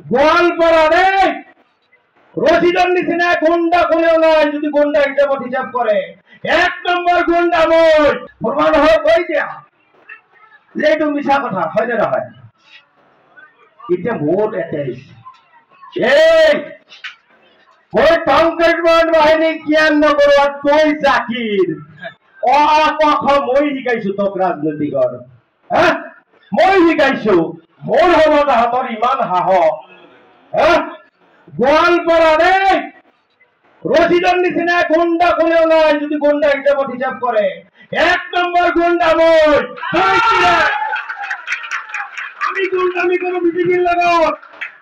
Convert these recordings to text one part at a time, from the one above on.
গোয়ালপাড়া রে রশিদের নিচিনা গুন্ডা কোনেও নাই যদি গুন্ডা হিসাব করে এক নম্বর গুন্ডা মই প্রমাণ হয় কই দিয়া যে এইটো মিছা কথা হয় না নহয় এতিয়া ভোট এটাইছ এই মই কংগ্ৰেছমান বাহিনী জ্ঞান নগৰত তই জাকিৰ অপখ মই শিকাইছো তোক ৰাজনৈতিকৰ হা মই শিকাইছো মোৰ হ'ব তাহাঁতৰ ইমান সাহস হা গোৱালপাড়া রে রশিদের নিচিনা গুন্ডা কোনেও নাই যদি গুন্ডা হিসাব করে এক নম্বর গুন্ডা মই আমি গুন্ডামি করো বিজেপির লগত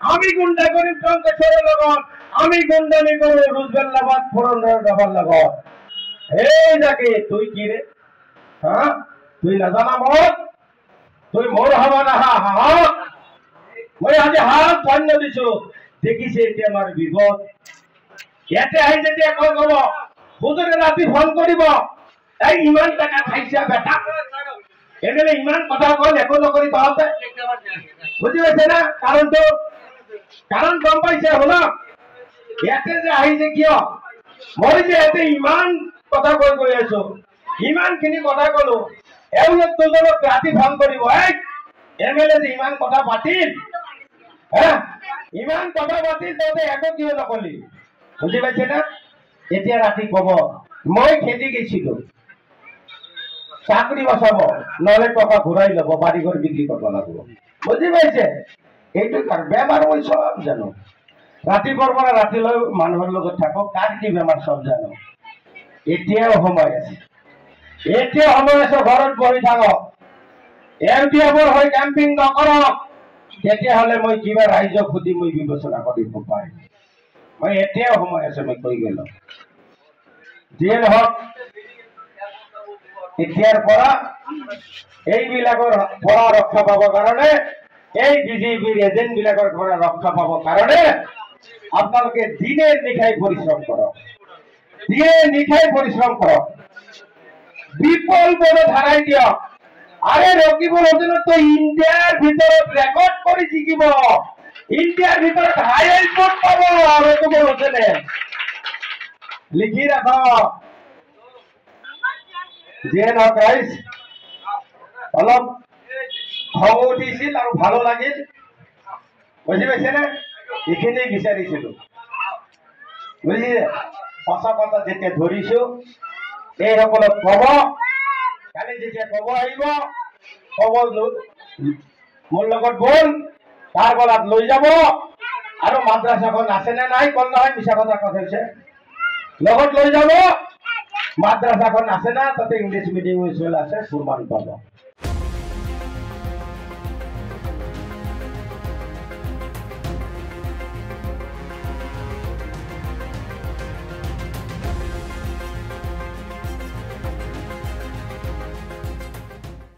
আমি গুন্ডা করি কংগ্রেসের লগত আমি গুন্ডামি করো রুজবেল্লাবাদ ফোরনরাবাদ লগত এই যাকে তুই কি রে হ্যাঁ তুই নাজানা মত তুই মোর হবা না হাহক মই আজি হাত ধন্য দিছো দেখিছে এতিয়া আমাৰ বিপদ ইয়াতে আহি যেতিয়া কল কব হুজুৰে ৰাতি ফোন কৰিব এই ইমান টাকা খাইছা বেটা এমএলএ ইমান কথা কল একো নকৰি তহঁতে বুজি পাইছে না কাৰণ গম পাইছে শুনক ইয়াতে যে আহিছে কিয় মই যে ইয়াতে ইমান কথা কৈ গৈ আছো ইমানখিনি কথা কলো এওঁলোক দুজনক ৰাতি ফোন কৰিব এই এমএলএ যে ইমান কথা পাতিল হ্যাঁ ইমান কথা পাতিল তহঁতে একো কিয় নকলি বুজি পাইছে না এতিয়া ৰাতি কব মই খেদি গৈছিলো চাকৰি বচাব নহলে টকা ঘূৰাই ল'ব বাৰীঘৰ বিক্ৰী কৰিব লাগিব বুজি পাইছে এইটো কাৰণ বেমাৰ মই চব জানো ৰাতিপুৱাৰ পৰা ৰাতিলৈ মানুহৰ লগত থাকক কাৰ কি বেমাৰ চব জানো এতিয়াও সময় আছে ঘৰত বহি থাকক এমপিএফৰ হৈ কেম্পিং নকৰক তেতিয়াহ'লে মই কিবা ৰাইজক সুধি মই বিবেচনা কৰিব পাৰিম মই এতিয়াও সময় আছে মই কৈ গেলো যিয়ে নহওক এতিয়াৰ পৰা এইবিলাকৰ পৰা ৰক্ষা পাবৰ কাৰণে এই বিজেপিৰ এজেন্ট বিলাকৰ পৰা ৰক্ষা পাবৰ কাৰণে আপোনালোকে দিনে নিশাই পৰিশ্ৰম কৰক বিকল্পৰে ধাৰাই দিয়ক আৰে ৰকিবুল হোসেন তো ইন্ডিয়াৰ ভিতৰত ৰেকৰ্ড কৰে জিকিব ইন্ডিয়াৰ ভিতৰত হাইয়েস্ট ভোট পাব ৰকিবুল হোসেনে লিখি ৰাখো যে নহওক ৰাইজ অলপ খং উঠিছিল আৰু ভালো লাগিল বুজি পাইছে না এইখিনি বিচাৰিছিলো বুজিছে সঁচা কথা যেতিয়া ধৰিছো এইসকলক কব কালি যেতিয়া কব আহিব কব মোৰ লগত বল তাৰ গলাত লৈ যাব আৰু মাদ্ৰাসাখন আছে নে নাই কল নহয় মিছা কথা কৈছে লগত লৈ যাব মাদ্রাসাখন আছে না তাতে ইংলিশ মিডিয়াম স্কুল আছে প্রমাণ পাব